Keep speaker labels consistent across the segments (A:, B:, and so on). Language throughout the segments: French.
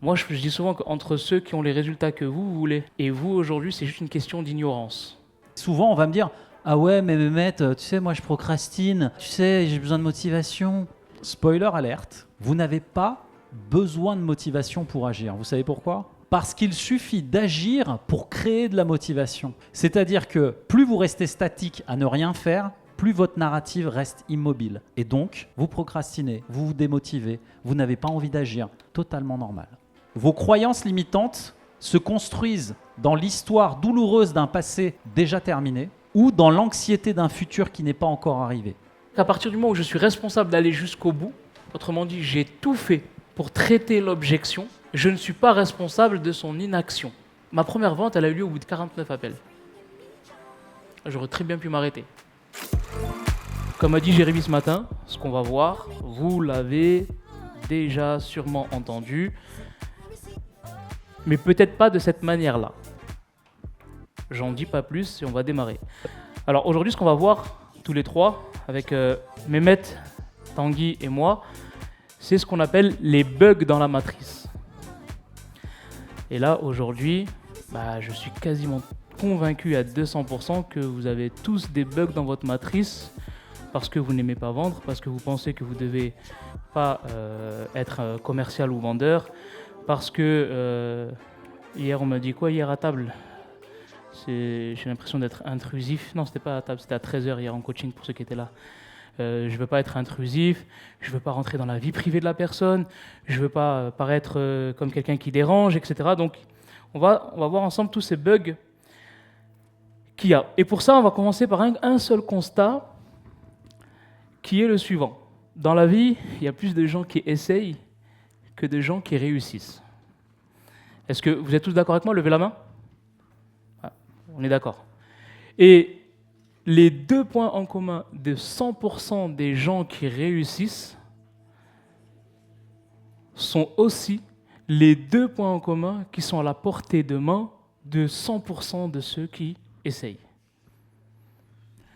A: Moi, je dis souvent qu'entre ceux qui ont les résultats que vous voulez et vous, aujourd'hui, c'est juste une question d'ignorance.
B: Souvent, on va me dire « Ah ouais, mais Mehmet, tu sais, moi je procrastine, tu sais, j'ai besoin de motivation. » Spoiler alerte, vous n'avez pas besoin de motivation pour agir. Vous savez pourquoi ? Parce qu'il suffit d'agir pour créer de la motivation. C'est-à-dire que plus vous restez statique à ne rien faire, plus votre narrative reste immobile. Et donc, vous procrastinez, vous vous démotivez, vous n'avez pas envie d'agir. Totalement normal. Vos croyances limitantes se construisent dans l'histoire douloureuse d'un passé déjà terminé ou dans l'anxiété d'un futur qui n'est pas encore arrivé.
A: À partir du moment où je suis responsable d'aller jusqu'au bout, autrement dit, j'ai tout fait pour traiter l'objection, je ne suis pas responsable de son inaction. Ma première vente, elle a eu lieu au bout de 49 appels. J'aurais très bien pu m'arrêter. Comme a dit Jérémy ce matin, ce qu'on va voir, vous l'avez déjà sûrement entendu, mais peut-être pas de cette manière-là. J'en dis pas plus et on va démarrer. Alors aujourd'hui, ce qu'on va voir tous les trois, avec Mehmet, Tanguy et moi, c'est ce qu'on appelle les bugs dans la matrice. Et là, aujourd'hui, je suis quasiment convaincu à 200% que vous avez tous des bugs dans votre matrice parce que vous n'aimez pas vendre, parce que vous pensez que vous ne devez pas être commercial ou vendeur, parce que hier, on m'a dit quoi hier à table ? J'ai l'impression d'être intrusif. Non, c'était pas à table, c'était à 13h hier en coaching pour ceux qui étaient là. Je ne veux pas être intrusif, je ne veux pas rentrer dans la vie privée de la personne, je ne veux pas paraître comme quelqu'un qui dérange, etc. Donc, on va voir ensemble tous ces bugs qu'il y a. Et pour ça, on va commencer par un seul constat qui est le suivant. Dans la vie, il y a plus de gens qui essayent que de gens qui réussissent. Est-ce que vous êtes tous d'accord avec moi ? Levez la main. On est d'accord. Et les deux points en commun de 100% des gens qui réussissent sont aussi les deux points en commun qui sont à la portée de main de 100% de ceux qui essayent.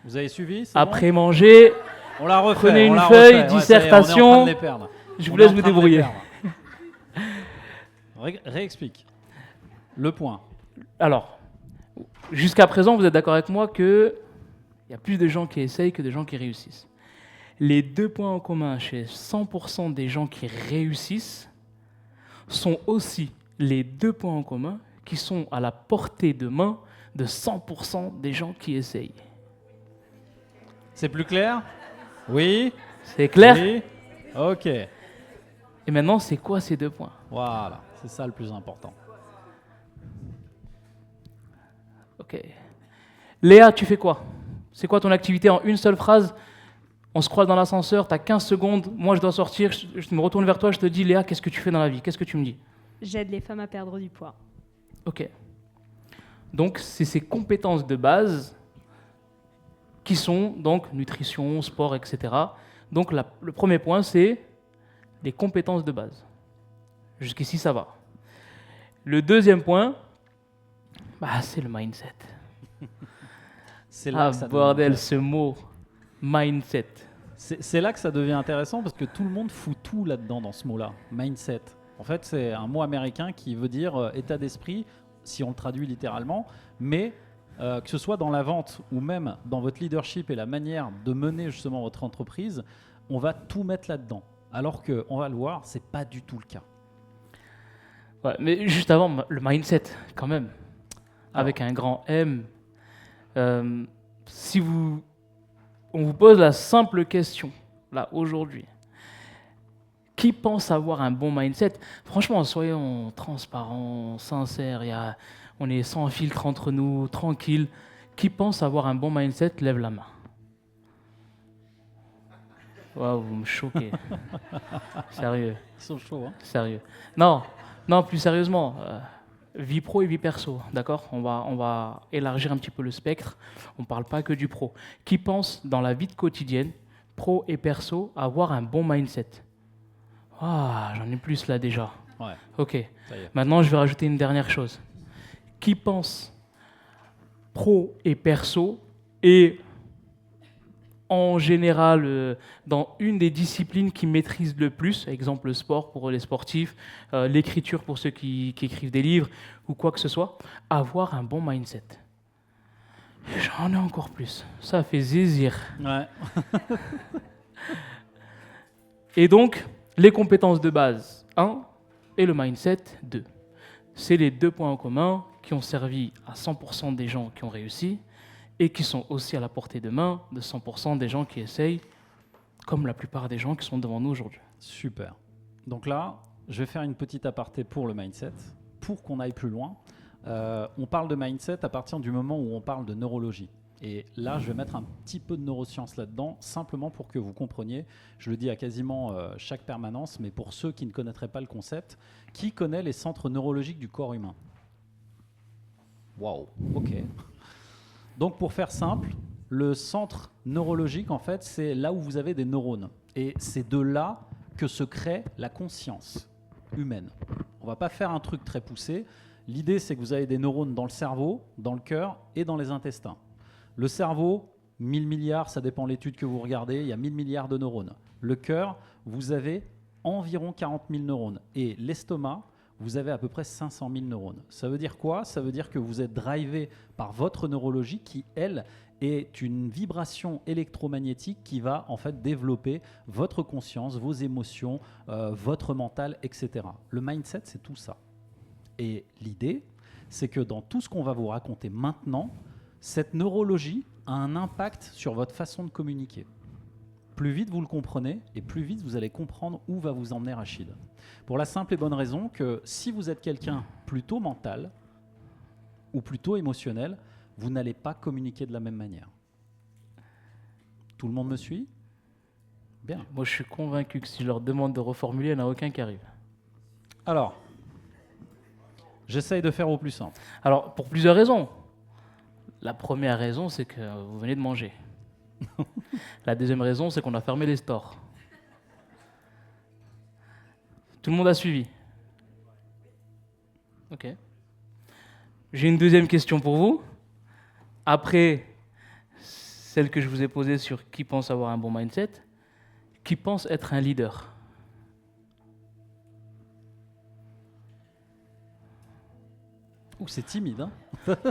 B: Vous avez suivi ?
A: Après manger,
B: on la refait,
A: prenez
B: on
A: une
B: la
A: feuille,
B: refait.
A: dissertation,
B: on est en train de les perdre.
A: Je vous laisse vous débrouiller.
B: Réexplique. Le point.
A: Alors, jusqu'à présent, vous êtes d'accord avec moi qu'il y a plus de gens qui essayent que de gens qui réussissent. Les deux points en commun chez 100% des gens qui réussissent sont aussi les deux points en commun qui sont à la portée de main de 100% des gens qui essayent.
B: C'est plus clair ? Oui.
A: C'est clair ?
B: Oui. Ok.
A: Et maintenant, c'est quoi ces deux points ?
B: Voilà, c'est ça le plus important.
A: Ok. Léa, tu fais quoi ? C'est quoi ton activité en une seule phrase ? On se croise dans l'ascenseur, tu as 15 secondes, moi je dois sortir, je me retourne vers toi, je te dis Léa, qu'est-ce que tu fais dans la vie ? Qu'est-ce que tu me dis ?
C: J'aide les femmes à perdre du poids.
A: Ok. Donc c'est ces compétences de base qui sont donc nutrition, sport, etc. Donc le premier point, c'est les compétences de base. Jusqu'ici, ça va. Le deuxième point, c'est le mindset.
B: C'est là que ça
A: bordel, ce mot, mindset.
B: C'est là que ça devient intéressant parce que tout le monde fout tout là-dedans, dans ce mot-là, mindset. En fait, c'est un mot américain qui veut dire état d'esprit, si on le traduit littéralement, mais que ce soit dans la vente ou même dans votre leadership et la manière de mener justement votre entreprise, on va tout mettre là-dedans. Alors qu'on va le voir, c'est pas du tout le cas.
A: Ouais, mais juste avant, le mindset, quand même, avec un grand M. Si on vous pose la simple question, là, aujourd'hui, qui pense avoir un bon mindset ? Franchement, soyons transparents, sincères, on est sans filtre entre nous, tranquille. Qui pense avoir un bon mindset, lève la main. Waouh, vous me choquez. Sérieux.
B: Ils sont chauds, hein ?
A: Sérieux. Non, plus sérieusement. Vie pro et vie perso, d'accord ? On va élargir un petit peu le spectre. On ne parle pas que du pro. Qui pense dans la vie quotidienne, pro et perso, avoir un bon mindset ? J'en ai plus là déjà.
B: Ouais.
A: Ok.
B: Ça y est.
A: Maintenant, je vais rajouter une dernière chose. Qui pense pro et perso et en général dans une des disciplines qu'ils maîtrisent le plus, exemple le sport pour les sportifs, l'écriture pour ceux qui écrivent des livres ou quoi que ce soit, avoir un bon mindset. J'en ai encore plus. Ça fait zizir.
B: Ouais.
A: Et donc, les compétences de base, 1, et le mindset, 2. C'est les 2 points en commun qui ont servi à 100% des gens qui ont réussi et qui sont aussi à la portée de main de 100% des gens qui essayent, comme la plupart des gens qui sont devant nous aujourd'hui.
B: Super. Donc là, je vais faire une petite aparté pour le mindset, pour qu'on aille plus loin. On parle de mindset à partir du moment où on parle de neurologie. Et là, je vais mettre un petit peu de neurosciences là-dedans, simplement pour que vous compreniez. Je le dis à quasiment chaque permanence, mais pour ceux qui ne connaîtraient pas le concept, qui connaît les centres neurologiques du corps humain? Waouh, ok. Donc pour faire simple, le centre neurologique, en fait, c'est là où vous avez des neurones. Et c'est de là que se crée la conscience humaine. On ne va pas faire un truc très poussé. L'idée, c'est que vous avez des neurones dans le cerveau, dans le cœur et dans les intestins. Le cerveau, 1000 milliards, ça dépend de l'étude que vous regardez, il y a 1000 milliards de neurones. Le cœur, vous avez environ 40 000 neurones. Et l'estomac, vous avez à peu près 500 000 neurones. Ça veut dire quoi? Ça veut dire que vous êtes drivé par votre neurologie qui, elle, est une vibration électromagnétique qui va en fait développer votre conscience, vos émotions, votre mental, etc. Le mindset, c'est tout ça. Et l'idée, c'est que dans tout ce qu'on va vous raconter maintenant, cette neurologie a un impact sur votre façon de communiquer. Plus vite vous le comprenez, et plus vite vous allez comprendre où va vous emmener Rachid. Pour la simple et bonne raison que si vous êtes quelqu'un plutôt mental ou plutôt émotionnel, vous n'allez pas communiquer de la même manière. Tout le monde me suit? Bien.
A: Moi, je suis convaincu que si je leur demande de reformuler, il n'y en a aucun qui arrive.
B: Alors, j'essaye de faire au plus simple.
A: Alors, pour plusieurs raisons. La première raison, c'est que vous venez de manger. La deuxième raison, c'est qu'on a fermé les stores. Tout le monde a suivi? Ok. J'ai une deuxième question pour vous. Après celle que je vous ai posée sur qui pense avoir un bon mindset, qui pense être un leader?
B: Ouh, c'est timide, hein?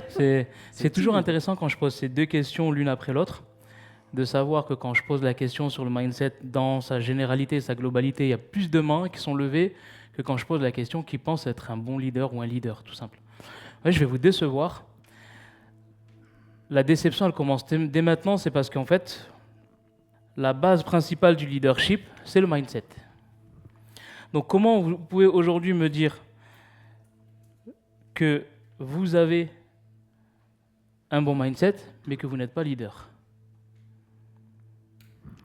A: C'est toujours
B: timide.
A: intéressant quand je pose ces deux questions l'une après l'autre, de savoir que quand je pose la question sur le mindset dans sa généralité, sa globalité, il y a plus de mains qui sont levées que quand je pose la question qui pense être un bon leader ou un leader, tout simple. Ouais, je vais vous décevoir. La déception, elle commence dès maintenant, c'est parce qu'en fait, la base principale du leadership, c'est le mindset. Donc comment vous pouvez aujourd'hui me dire que vous avez un bon mindset, mais que vous n'êtes pas leader?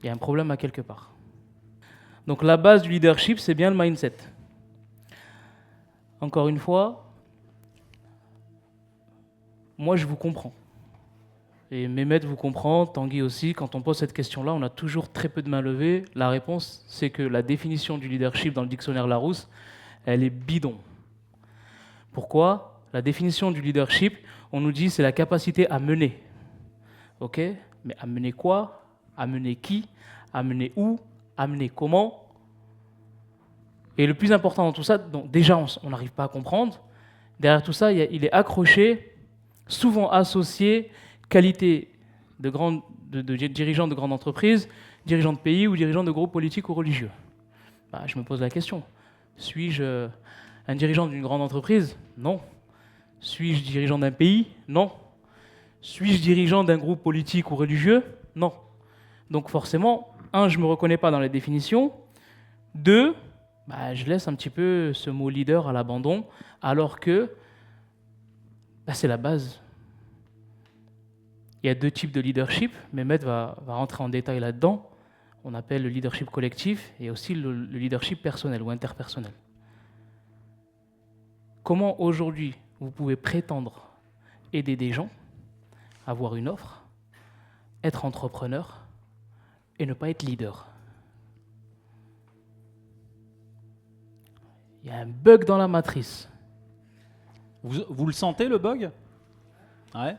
A: Il y a un problème à quelque part. Donc la base du leadership, c'est bien le mindset. Encore une fois, moi je vous comprends. Et Mehmet vous comprend, Tanguy aussi. Quand on pose cette question-là, on a toujours très peu de mains levées. La réponse, c'est que la définition du leadership dans le dictionnaire Larousse, elle est bidon. Pourquoi? La définition du leadership, on nous dit c'est la capacité à mener. Ok? Mais à mener quoi? À mener qui? À mener où? À mener comment? Et le plus important dans tout ça, donc déjà on n'arrive pas à comprendre. Derrière tout ça, il est accroché, souvent associé, qualité de dirigeant de grande entreprise, dirigeant de pays ou dirigeant de groupes politiques ou religieux. Bah, je me pose la question, suis-je un dirigeant d'une grande entreprise? Non. Suis-je dirigeant d'un pays? Non. Suis-je dirigeant d'un groupe politique ou religieux? Non. Donc forcément, un, je ne me reconnais pas dans les définitions. Deux, je laisse un petit peu ce mot leader à l'abandon, alors que c'est la base. Il y a deux types de leadership. Mehmet va rentrer en détail là-dedans. On appelle le leadership collectif et aussi le leadership personnel ou interpersonnel. Comment aujourd'hui vous pouvez prétendre aider des gens, avoir une offre, être entrepreneur et ne pas être leader? Il y a un bug dans la matrice.
B: Vous le sentez, le bug? Ouais.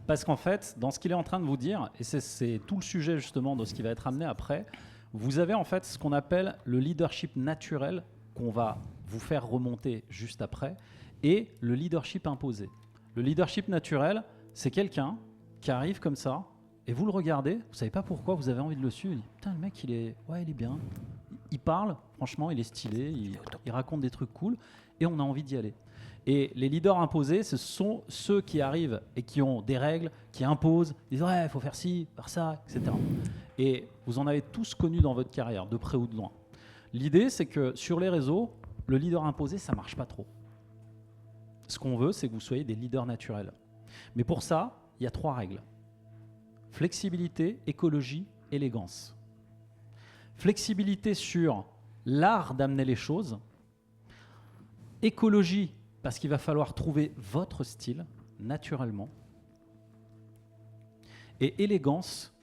B: Parce qu'en fait, dans ce qu'il est en train de vous dire, et c'est tout le sujet justement de ce qui va être amené après, vous avez en fait ce qu'on appelle le leadership naturel, qu'on va vous faire remonter juste après, et le leadership imposé. Le leadership naturel, c'est quelqu'un qui arrive comme ça, et vous le regardez, vous savez pas pourquoi, vous avez envie de le suivre. Vous dites, putain, le mec, il est bien. Il parle, franchement, il est stylé, il raconte des trucs cool, et on a envie d'y aller. Et les leaders imposés, ce sont ceux qui arrivent et qui ont des règles, qui imposent, ils disent ouais, il faut faire ci, faire ça, etc. Et vous en avez tous connu dans votre carrière, de près ou de loin. L'idée, c'est que sur les réseaux, le leader imposé, ça marche pas trop. Ce qu'on veut, c'est que vous soyez des leaders naturels. Mais pour ça, il y a 3 règles. Flexibilité, écologie, élégance. Flexibilité sur l'art d'amener les choses. Écologie, parce qu'il va falloir trouver votre style, naturellement. Et élégance,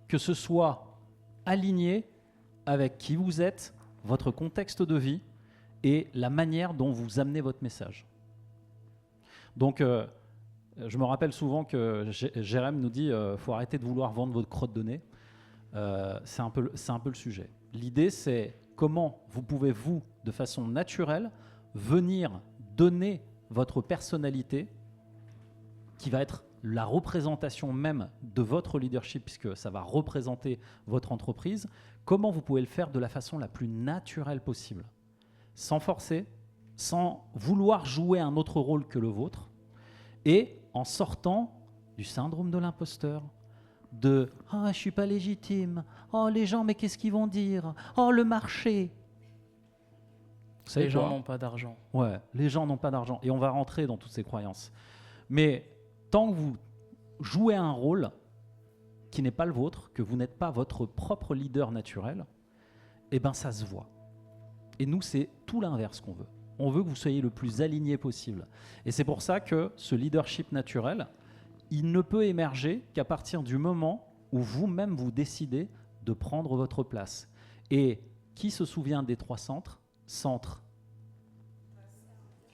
B: que ce soit aligné avec qui vous êtes, votre contexte de vie et la manière dont vous amenez votre message. Donc, je me rappelle souvent que Jérém nous dit faut arrêter de vouloir vendre votre crotte de nez. C'est un peu le sujet. L'idée, c'est comment vous pouvez, vous, de façon naturelle, venir donner votre personnalité qui va être la représentation même de votre leadership, puisque ça va représenter votre entreprise. Comment vous pouvez le faire de la façon la plus naturelle possible, sans forcer, sans vouloir jouer un autre rôle que le vôtre, et en sortant du syndrome de l'imposteur, de « Ah, je suis pas légitime. Oh, les gens, mais qu'est-ce qu'ils vont dire? Oh, le marché !»
A: Les gens n'ont pas d'argent.
B: Ouais, les gens n'ont pas d'argent. Et on va rentrer dans toutes ces croyances. Mais tant que vous jouez un rôle qui n'est pas le vôtre, que vous n'êtes pas votre propre leader naturel, eh ben ça se voit. Et nous, c'est tout l'inverse qu'on veut. On veut que vous soyez le plus aligné possible. Et c'est pour ça que ce leadership naturel, il ne peut émerger qu'à partir du moment où vous-même vous décidez de prendre votre place. Et qui se souvient des 3 centres? Centre.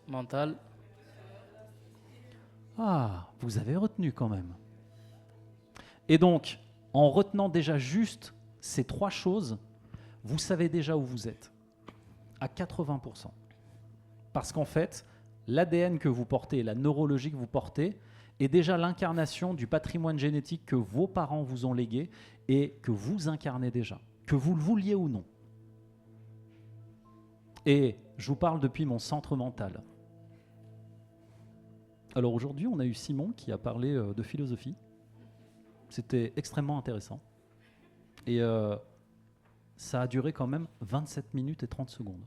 A: Mental.
B: Ah, vous avez retenu quand même. Et donc, en retenant déjà juste ces 3 choses, vous savez déjà où vous êtes, à 80%. Parce qu'en fait, l'ADN que vous portez, la neurologie que vous portez, est déjà l'incarnation du patrimoine génétique que vos parents vous ont légué et que vous incarnez déjà, que vous le vouliez ou non. Et je vous parle depuis mon centre mental. Alors aujourd'hui, on a eu Simon qui a parlé de philosophie. C'était extrêmement intéressant. Et ça a duré quand même 27 minutes et 30 secondes.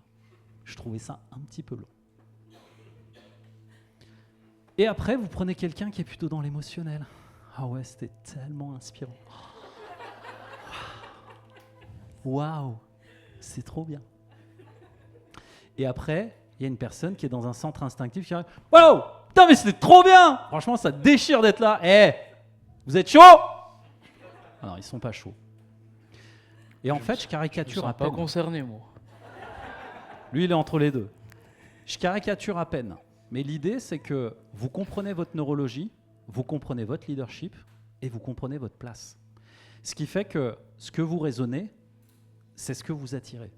B: Je trouvais ça un petit peu long. Et après, vous prenez quelqu'un qui est plutôt dans l'émotionnel. Ah ouais, c'était tellement inspirant. Waouh, c'est trop bien. Et après, il y a une personne qui est dans un centre instinctif qui arrive. Waouh, putain, mais c'était trop bien! Franchement, ça déchire d'être là. Eh, vous êtes chaud? Alors, ils sont pas chauds. Et en fait, je caricature à peine.
A: Je ne suis pas concerné, moi.
B: Lui, il est entre les deux. Je caricature à peine. Mais l'idée, c'est que vous comprenez votre neurologie, vous comprenez votre leadership et vous comprenez votre place. Ce qui fait que ce que vous raisonnez, c'est ce que vous attirez.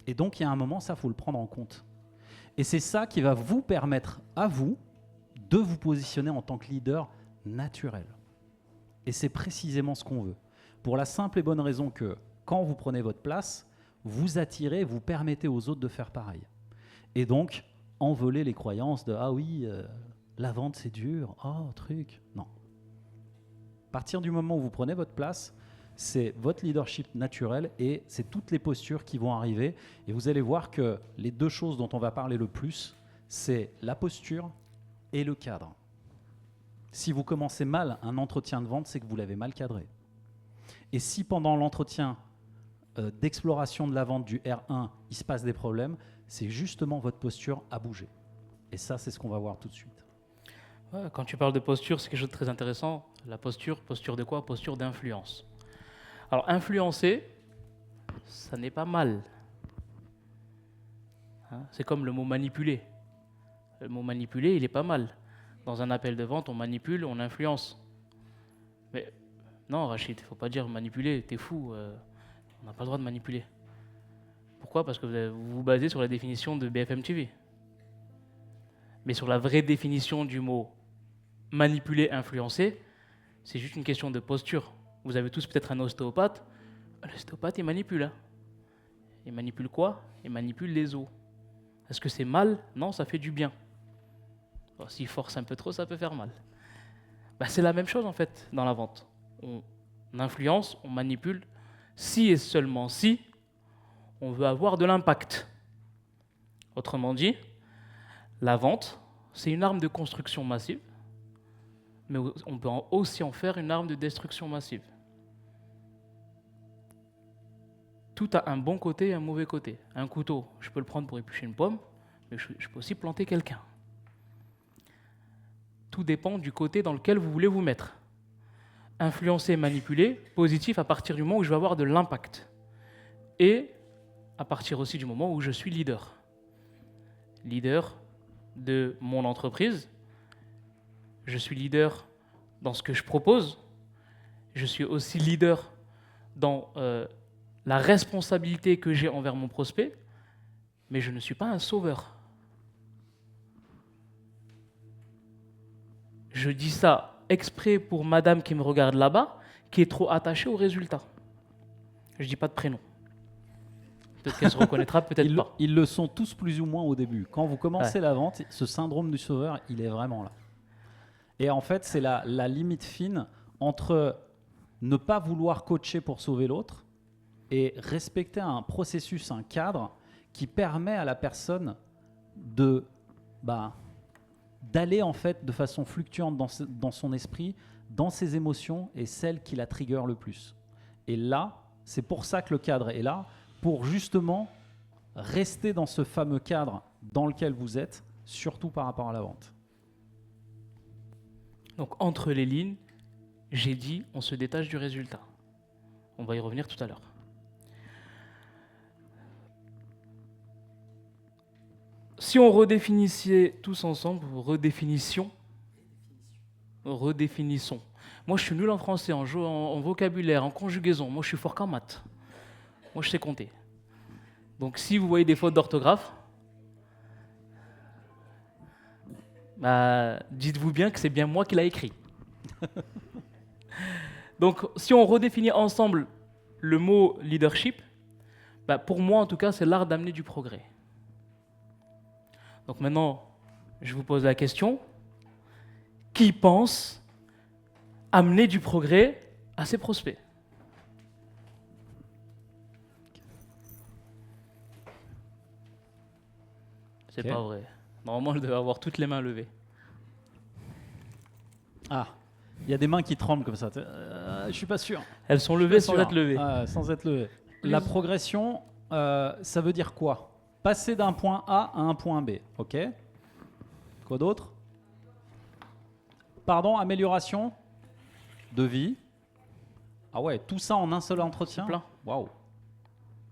B: Et donc, il y a un moment, ça, il faut le prendre en compte. Et c'est ça qui va vous permettre, à vous, de vous positionner en tant que leader naturel. Et c'est précisément ce qu'on veut. Pour la simple et bonne raison que, quand vous prenez votre place, vous attirez, vous permettez aux autres de faire pareil. Et donc, envoler les croyances de « Ah oui, la vente, c'est dur. Oh, truc. » Non. À partir du moment où vous prenez votre place, c'est votre leadership naturel et c'est toutes les postures qui vont arriver. Et vous allez voir que les 2 choses dont on va parler le plus, c'est la posture et le cadre. Si vous commencez mal un entretien de vente, c'est que vous l'avez mal cadré. Et si pendant l'entretien d'exploration de la vente du R1, il se passe des problèmes, c'est justement votre posture à bouger. Et ça, c'est ce qu'on va voir tout de suite.
A: Ouais, quand tu parles de posture, c'est quelque chose de très intéressant. La posture de quoi? Posture d'influence. Alors, influencer, ça n'est pas mal. Hein, c'est comme le mot manipuler. Le mot manipuler, il est pas mal. Dans un appel de vente, on manipule, on influence. Mais non, Rachid, il ne faut pas dire manipuler, t'es fou, on n'a pas le droit de manipuler. Pourquoi? Parce que vous vous basez sur la définition de BFM TV. Mais sur la vraie définition du mot manipuler, influencer, c'est juste une question de posture. Vous avez tous peut-être un ostéopathe. L'ostéopathe, il manipule. Hein. Il manipule quoi? Il manipule les os. Est-ce que c'est mal? Non, ça fait du bien. Bon, s'il force un peu trop, ça peut faire mal. Bah, c'est la même chose en fait dans la vente. On influence, on manipule, si et seulement si on veut avoir de l'impact. Autrement dit, la vente, c'est une arme de construction massive, mais on peut aussi en faire une arme de destruction massive. Tout a un bon côté et un mauvais côté. Un couteau, je peux le prendre pour éplucher une pomme, mais je peux aussi planter quelqu'un. Tout dépend du côté dans lequel vous voulez vous mettre. Influencer, manipuler, positif à partir du moment où je vais avoir de l'impact. Et à partir aussi du moment où je suis leader. Leader de mon entreprise. Je suis leader dans ce que je propose. Je suis aussi leader dans la responsabilité que j'ai envers mon prospect. Mais je ne suis pas un sauveur. Je dis ça exprès pour madame qui me regarde là-bas, qui est trop attachée au résultat. Je ne dis pas de prénom. Peut-être qu'elle se reconnaîtra, peut-être pas.
B: Ils le sont tous plus ou moins au début. Quand vous commencez la vente, ce syndrome du sauveur, il est vraiment là. Et en fait, c'est la limite fine entre ne pas vouloir coacher pour sauver l'autre et respecter un processus, un cadre qui permet à la personne d'aller en fait de façon fluctuante dans son esprit, dans ses émotions et celles qui la trigger le plus. Et là, c'est pour ça que le cadre est là, pour justement rester dans ce fameux cadre dans lequel vous êtes, surtout par rapport à la vente.
A: Donc entre les lignes, j'ai dit on se détache du résultat. On va y revenir tout à l'heure. Si on redéfinissait tous ensemble, redéfinissons. Moi, je suis nul en français, en vocabulaire, en conjugaison. Moi, je suis fort qu'en maths. Moi, je sais compter. Donc, si vous voyez des fautes d'orthographe, dites-vous bien que c'est bien moi qui l'ai écrit. Donc, si on redéfinit ensemble le mot leadership, pour moi, en tout cas, c'est l'art d'amener du progrès. Donc maintenant, je vous pose la question, qui pense amener du progrès à ses prospects? C'est pas vrai. Normalement, je devais avoir toutes les mains levées.
B: Ah, il y a des mains qui tremblent comme ça. Je suis pas sûr.
A: Elles sont levées sans être levées.
B: Sans être levées. La progression, ça veut dire quoi? Passer d'un point A à un point B, ok? Quoi d'autre? Pardon, amélioration de vie. Ah ouais, tout ça en un seul entretien?
A: Plein.
B: Waouh.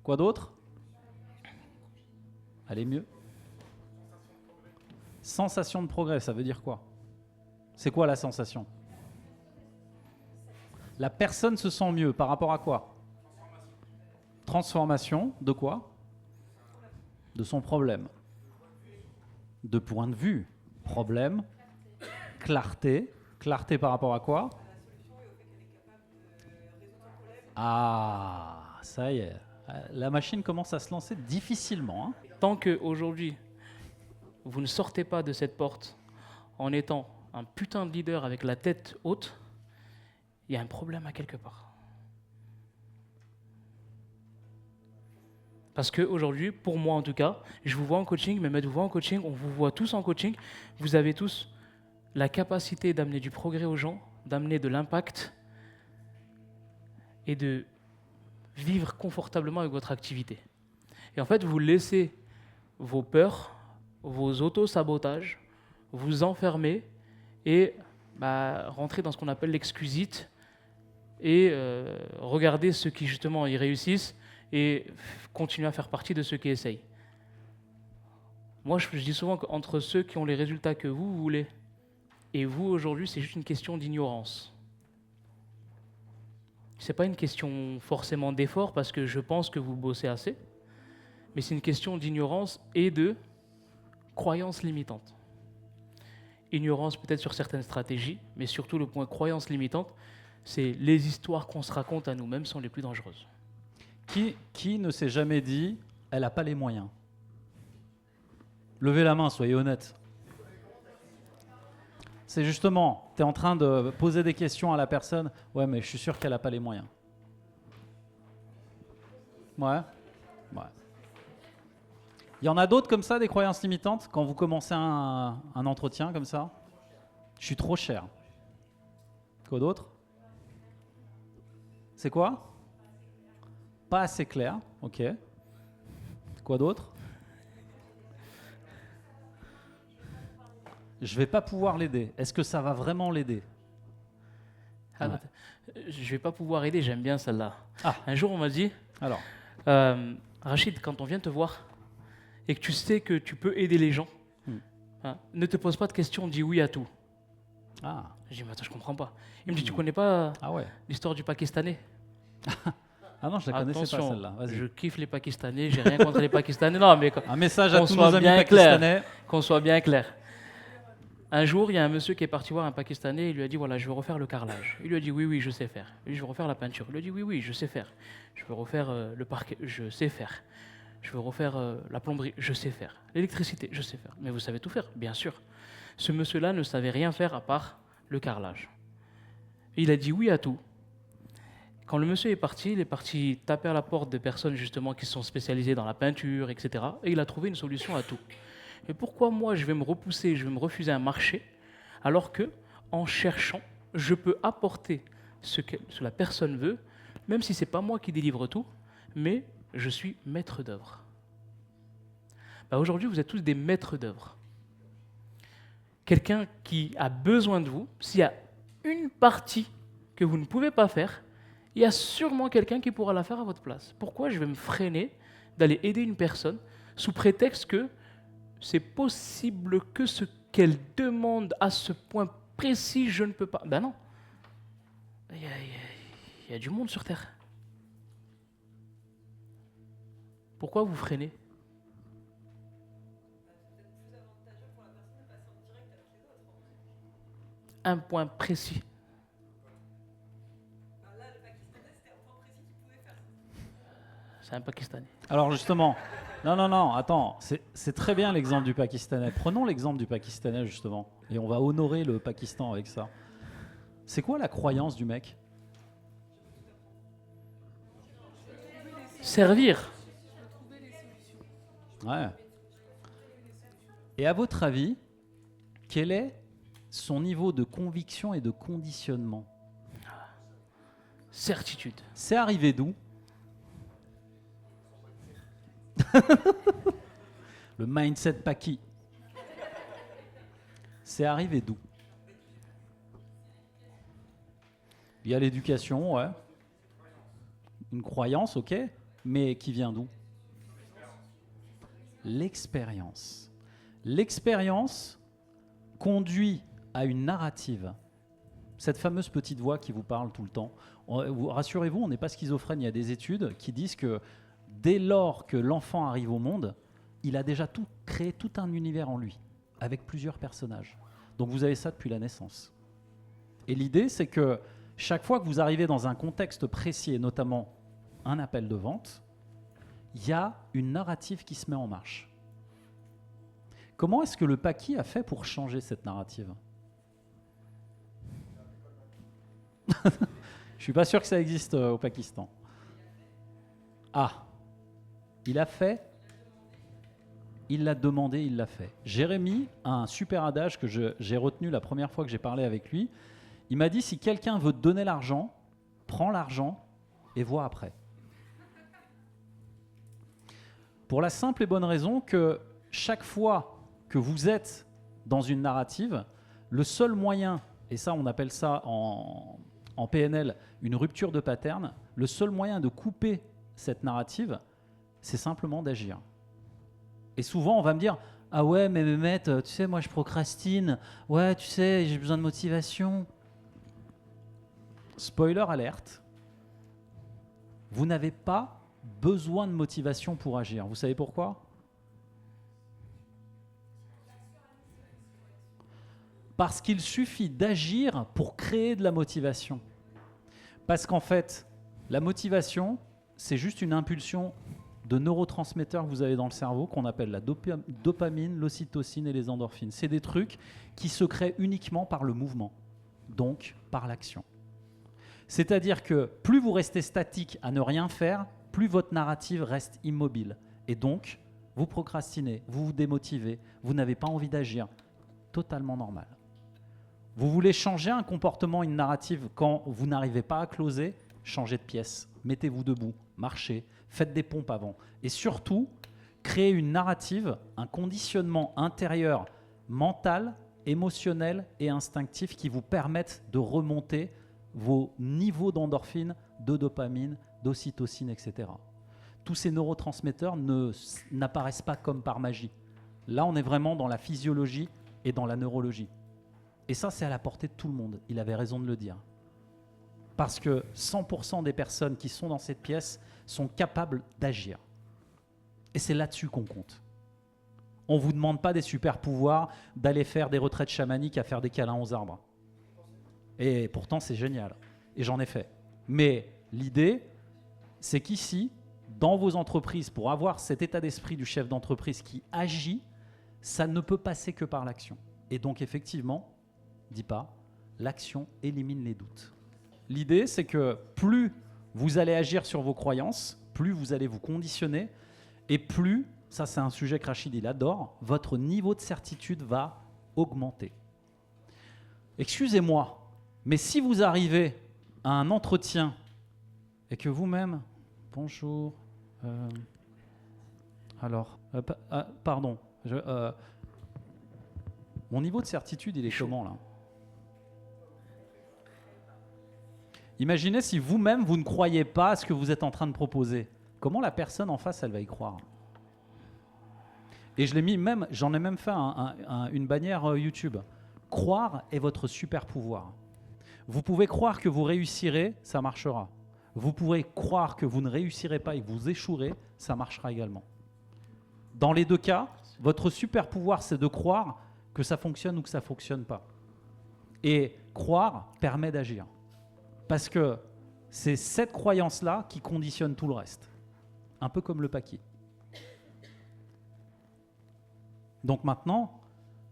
B: Quoi d'autre? Allez mieux. Sensation de progrès, ça veut dire quoi? C'est quoi la sensation? La personne se sent mieux par rapport à quoi? Transformation de quoi? De son problème. De point de vue. Problème. Clarté. Clarté par rapport à quoi? Ah, ça y est. La machine commence à se lancer difficilement. Hein.
A: Tant qu'aujourd'hui, vous ne sortez pas de cette porte en étant un putain de leader avec la tête haute, il y a un problème à quelque part. Parce qu'aujourd'hui, pour moi en tout cas, je vous vois en coaching, Mehmet vous voit en coaching, on vous voit tous en coaching, vous avez tous la capacité d'amener du progrès aux gens, d'amener de l'impact et de vivre confortablement avec votre activité. Et en fait, vous laissez vos peurs, vos auto-sabotages, vous enfermer et rentrer dans ce qu'on appelle l'excusite et regarder ceux qui justement y réussissent et continuer à faire partie de ceux qui essayent. Moi, je dis souvent qu'entre ceux qui ont les résultats que vous voulez Et vous, aujourd'hui, c'est juste une question d'ignorance. Ce n'est pas une question forcément d'effort, parce que je pense que vous bossez assez, mais c'est une question d'ignorance et de croyances limitantes. Ignorance peut-être sur certaines stratégies, mais surtout le point croyance limitante, c'est les histoires qu'on se raconte à nous-mêmes sont les plus dangereuses.
B: Qui ne s'est jamais dit « elle n'a pas les moyens » ? Levez la main, soyez honnête. C'est justement, tu es en train de poser des questions à la personne. Ouais, mais je suis sûr qu'elle n'a pas les moyens. Ouais. Il y en a d'autres comme ça, des croyances limitantes, quand vous commencez un entretien comme ça. Je suis trop cher. Quoi d'autre ? C'est quoi ? Pas assez clair, ok. Quoi d'autre ? Je vais pas pouvoir l'aider. Est-ce que ça va vraiment l'aider ?
A: Ah,
B: Ouais.
A: Je vais pas pouvoir aider, j'aime bien celle-là.
B: Ah.
A: Un jour, on m'a dit,
B: Alors,
A: Rachid, quand on vient te voir et que tu sais que tu peux aider les gens, ne te pose pas de questions, dis oui à tout.
B: ah,
A: Je dis, mais attends, je comprends pas. Il me dit, tu connais pas
B: ah ouais.
A: l'histoire du Pakistanais ?
B: Ah non, je la connaissais pas
A: Attention,
B: celle-là. Vas-y.
A: je kiffe les Pakistanais, j'ai rien contre les Pakistanais. Non, mais
B: Un message à
A: qu'on
B: tous
A: soit
B: nos amis
A: bien
B: pakistanais.
A: qu'on soit bien clair. Un jour, il y a un monsieur qui est parti voir un Pakistanais, il lui a dit, voilà, je veux refaire le carrelage. Il lui a dit, oui, je sais faire. Il lui a dit, je veux refaire la peinture. Il lui a dit, oui, je sais faire. Je veux refaire le parquet, je sais faire. Je veux refaire la plomberie, je sais faire. L'électricité, je sais faire. Mais vous savez tout faire, bien sûr. Ce monsieur-là ne savait rien faire à part le carrelage. Il a dit oui à tout. Quand le monsieur est parti, il est parti taper à la porte de personnes justement qui sont spécialisées dans la peinture, etc. Et il a trouvé une solution à tout. Mais pourquoi moi je vais me repousser, je vais me refuser un marché, alors que en cherchant, je peux apporter ce que la personne veut, même si c'est pas moi qui délivre tout, mais je suis maître d'œuvre. Aujourd'hui, vous êtes tous des maîtres d'œuvre. Quelqu'un qui a besoin de vous, s'il y a une partie que vous ne pouvez pas faire, il y a sûrement quelqu'un qui pourra la faire à votre place. Pourquoi je vais me freiner d'aller aider une personne sous prétexte que c'est possible que ce qu'elle demande à ce point précis, je ne peux pas. Ben non. Il y a du monde sur Terre. Pourquoi vous freinez ? Un point précis. C'est un Pakistanais.
B: Alors justement, non, attends, c'est très bien l'exemple du Pakistanais. Prenons l'exemple du Pakistanais justement, et on va honorer le Pakistan avec ça. C'est quoi la croyance du mec ?
A: Servir.
B: Ouais. Et à votre avis, quel est son niveau de conviction et de conditionnement ?
A: Certitude.
B: C'est arrivé d'où ? Le mindset Paki. C'est arrivé d'où ? Il y a l'éducation, ouais. Une croyance, ok. Mais qui vient d'où ? L'expérience. L'expérience conduit à une narrative. Cette fameuse petite voix qui vous parle tout le temps. Rassurez-vous, on n'est pas schizophrène. Il y a des études qui disent que dès lors que l'enfant arrive au monde, il a déjà créé tout un univers en lui, avec plusieurs personnages. Donc vous avez ça depuis la naissance. Et l'idée, c'est que chaque fois que vous arrivez dans un contexte précis, et notamment un appel de vente, il y a une narrative qui se met en marche. Comment est-ce que le Paki a fait pour changer cette narrative ? Je ne suis pas sûr que ça existe au Pakistan. Ah, il a fait, il l'a demandé, il l'a fait. Jérémy a un super adage que j'ai retenu la première fois que j'ai parlé avec lui. Il m'a dit, si quelqu'un veut te donner l'argent, prends l'argent et vois après. Pour la simple et bonne raison que chaque fois que vous êtes dans une narrative, le seul moyen, et ça on appelle ça en PNL une rupture de pattern, le seul moyen de couper cette narrative, c'est simplement d'agir. Et souvent on va me dire, Ah ouais, mais Mehmet, tu sais, moi je procrastine. Ouais, tu sais, j'ai besoin de motivation. Spoiler alerte. Vous n'avez pas besoin de motivation pour agir. Vous savez pourquoi? Parce qu'il suffit d'agir pour créer de la motivation. Parce qu'en fait, la motivation, c'est juste une impulsion de neurotransmetteurs que vous avez dans le cerveau qu'on appelle la dopamine, l'ocytocine et les endorphines. C'est des trucs qui se créent uniquement par le mouvement, donc par l'action. C'est-à-dire que plus vous restez statique à ne rien faire, plus votre narrative reste immobile. Et donc, vous procrastinez, vous vous démotivez, vous n'avez pas envie d'agir. Totalement normal. Vous voulez changer un comportement, une narrative quand vous n'arrivez pas à closer, changez de pièce, mettez-vous debout, marchez, faites des pompes avant. Et surtout, créez une narrative, un conditionnement intérieur, mental, émotionnel et instinctif qui vous permettent de remonter vos niveaux d'endorphine, de dopamine, d'ocytocine, etc. Tous ces neurotransmetteurs n'apparaissent pas comme par magie. Là, on est vraiment dans la physiologie et dans la neurologie. Et ça, c'est à la portée de tout le monde. Il avait raison de le dire. Parce que 100% des personnes qui sont dans cette pièce sont capables d'agir. Et c'est là-dessus qu'on compte. On ne vous demande pas des super pouvoirs, d'aller faire des retraites chamaniques à faire des câlins aux arbres. Et pourtant, c'est génial. Et j'en ai fait. Mais l'idée, c'est qu'ici, dans vos entreprises, pour avoir cet état d'esprit du chef d'entreprise qui agit, ça ne peut passer que par l'action. Et donc, effectivement, dis pas, l'action élimine les doutes. L'idée, c'est que plus vous allez agir sur vos croyances, plus vous allez vous conditionner, et plus, ça c'est un sujet que Rachid il adore, votre niveau de certitude va augmenter. Excusez-moi, mais si vous arrivez à un entretien et que vous-même, bonjour, pardon, mon niveau de certitude il est comment là? Imaginez si vous-même, vous ne croyez pas à ce que vous êtes en train de proposer. Comment la personne en face, elle va y croire? Et j'en ai même fait une bannière YouTube. Croire est votre super pouvoir. Vous pouvez croire que vous réussirez, ça marchera. Vous pouvez croire que vous ne réussirez pas et que vous échouerez, ça marchera également. Dans les deux cas, votre super pouvoir, c'est de croire que ça fonctionne ou que ça ne fonctionne pas. Et croire permet d'agir. Parce que c'est cette croyance-là qui conditionne tout le reste. Un peu comme le paquis. Donc maintenant,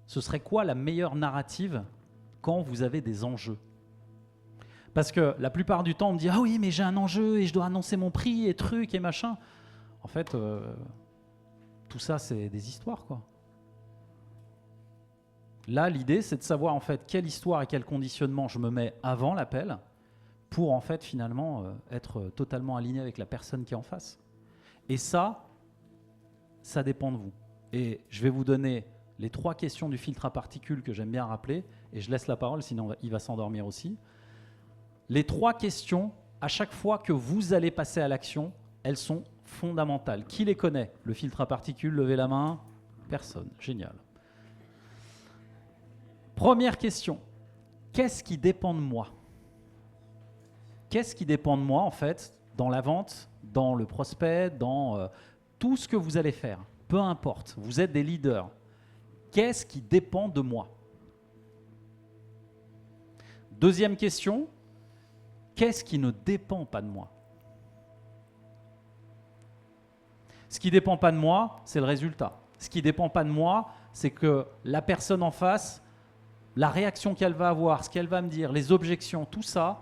B: ce serait quoi la meilleure narrative quand vous avez des enjeux? Parce que la plupart du temps, on me dit « Ah oui, mais j'ai un enjeu et je dois annoncer mon prix et trucs et machin. » En fait, tout ça, c'est des histoires, quoi. Là, l'idée, c'est de savoir en fait quelle histoire et quel conditionnement je me mets avant l'appel pour en fait finalement être totalement aligné avec la personne qui est en face. Et ça dépend de vous. Et je vais vous donner les 3 questions du filtre à particules que j'aime bien rappeler, et je laisse la parole, sinon il va s'endormir aussi. Les 3 questions, à chaque fois que vous allez passer à l'action, elles sont fondamentales. Qui les connaît? Le filtre à particules, levez la main. Personne, génial. Première question, qu'est-ce qui dépend de moi? Qu'est-ce qui dépend de moi, en fait, dans la vente, dans le prospect, dans tout ce que vous allez faire? Peu importe, vous êtes des leaders. Qu'est-ce qui dépend de moi? Deuxième question, qu'est-ce qui ne dépend pas de moi? Ce qui ne dépend pas de moi, c'est le résultat. Ce qui ne dépend pas de moi, c'est que la personne en face, la réaction qu'elle va avoir, ce qu'elle va me dire, les objections, tout ça,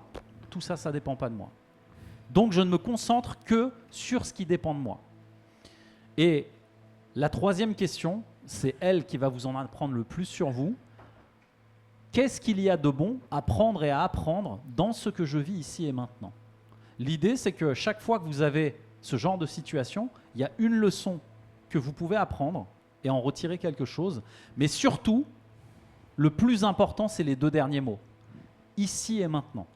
B: ça ne dépend pas de moi. Donc, je ne me concentre que sur ce qui dépend de moi. Et la troisième question, c'est elle qui va vous en apprendre le plus sur vous. Qu'est-ce qu'il y a de bon à prendre et à apprendre dans ce que je vis ici et maintenant? L'idée, c'est que chaque fois que vous avez ce genre de situation, il y a une leçon que vous pouvez apprendre et en retirer quelque chose. Mais surtout, le plus important, c'est les 2 derniers mots. Ici et maintenant.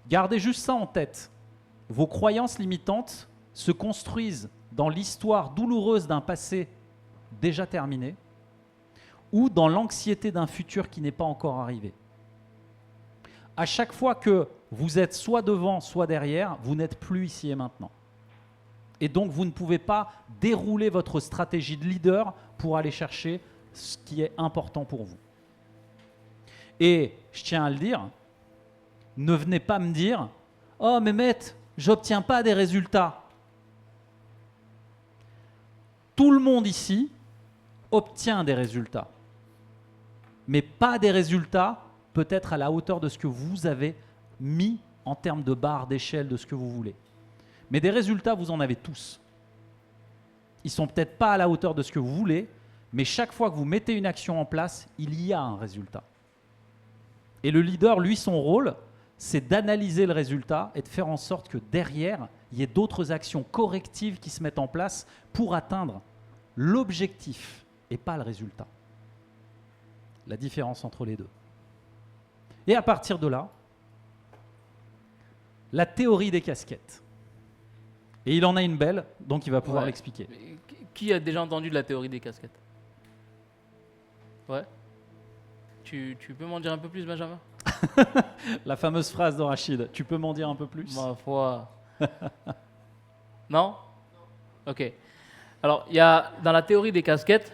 B: Gardez juste ça en tête. Vos croyances limitantes se construisent dans l'histoire douloureuse d'un passé déjà terminé ou dans l'anxiété d'un futur qui n'est pas encore arrivé. À chaque fois que vous êtes soit devant, soit derrière, vous n'êtes plus ici et maintenant. Et donc, vous ne pouvez pas dérouler votre stratégie de leader pour aller chercher ce qui est important pour vous. Et je tiens à le dire, ne venez pas me dire « Oh, Mehmet, j'obtiens pas des résultats. » Tout le monde ici obtient des résultats, mais pas des résultats peut-être à la hauteur de ce que vous avez mis en termes de barre d'échelle de ce que vous voulez. Mais des résultats, vous en avez tous. Ils ne sont peut-être pas à la hauteur de ce que vous voulez, mais chaque fois que vous mettez une action en place, il y a un résultat. Et le leader, lui, son rôle, c'est d'analyser le résultat et de faire en sorte que derrière, il y ait d'autres actions correctives qui se mettent en place pour atteindre l'objectif et pas le résultat. La différence entre les deux. Et à partir de là, la théorie des casquettes. Et il en a une belle, donc il va pouvoir l'expliquer.
A: Qui a déjà entendu de la théorie des casquettes? Ouais. Tu peux m'en dire un peu plus, Benjamin?
B: La fameuse phrase de Rachid. Tu peux m'en dire un peu plus?
A: Ma foi. Non? Ok. Alors, il y a, dans la théorie des casquettes,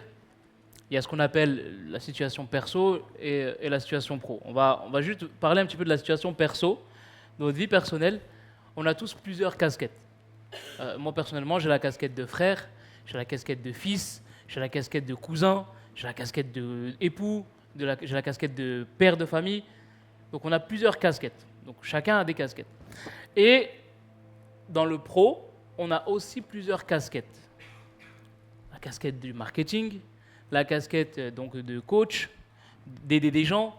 A: il y a ce qu'on appelle la situation perso et la situation pro. On va juste parler un petit peu de la situation perso. Dans notre vie personnelle, on a tous plusieurs casquettes. Moi, personnellement, j'ai la casquette de frère, j'ai la casquette de fils, j'ai la casquette de cousin, j'ai la casquette d'époux, j'ai la casquette de père de famille. Donc, on a plusieurs casquettes. Donc, chacun a des casquettes. Et dans le pro, on a aussi plusieurs casquettes. La casquette du marketing, la casquette donc de coach, d'aider des gens,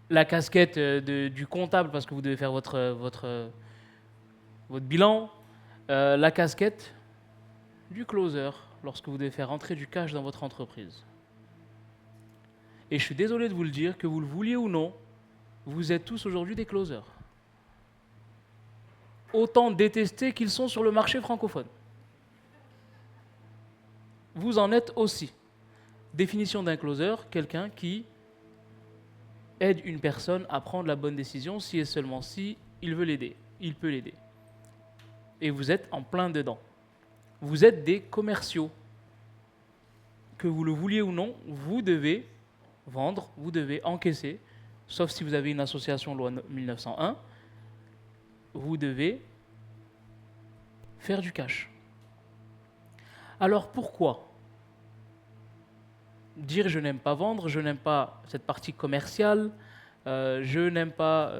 A: la casquette du comptable parce que vous devez faire votre bilan, la casquette du closer lorsque vous devez faire rentrer du cash dans votre entreprise. Et je suis désolé de vous le dire, que vous le vouliez ou non, vous êtes tous aujourd'hui des closers. Autant détestés qu'ils sont sur le marché francophone. Vous en êtes aussi. Définition d'un closer, quelqu'un qui aide une personne à prendre la bonne décision si et seulement si il veut l'aider. Il peut l'aider. Et vous êtes en plein dedans. Vous êtes des commerciaux. Que vous le vouliez ou non, vous devez vendre, vous devez encaisser, sauf si vous avez une association loi 1901, vous devez faire du cash. Alors pourquoi dire je n'aime pas vendre, je n'aime pas cette partie commerciale, je n'aime pas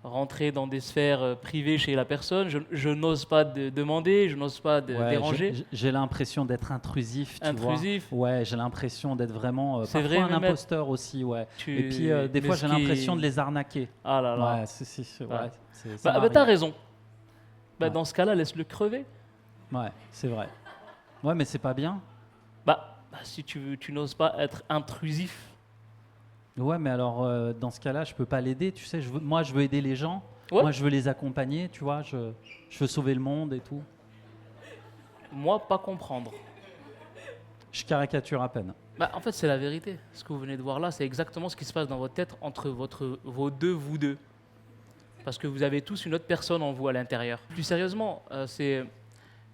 A: rentrer dans des sphères privées chez la personne, je n'ose pas demander, je n'ose pas déranger.
B: J'ai l'impression d'être intrusif, tu vois. Ouais, j'ai l'impression d'être vraiment
A: c'est
B: parfois
A: vrai,
B: un imposteur aussi, ouais. Et puis des fois j'ai l'impression de les arnaquer.
A: Ah là là.
B: Ouais,
A: t'as raison. Dans ce cas-là, laisse-le crever.
B: Ouais, c'est vrai. Ouais, mais c'est pas bien.
A: Si tu n'oses pas être intrusif.
B: Ouais, mais alors dans ce cas-là, je peux pas l'aider. Tu sais, moi, je veux aider les gens.
A: Ouais.
B: Moi, je veux les accompagner. Tu vois, je veux sauver le monde et tout.
A: Moi, pas comprendre.
B: Je caricature à peine.
A: En fait, c'est la vérité. Ce que vous venez de voir là, c'est exactement ce qui se passe dans votre tête entre vous deux. Parce que vous avez tous une autre personne en vous à l'intérieur. Plus sérieusement,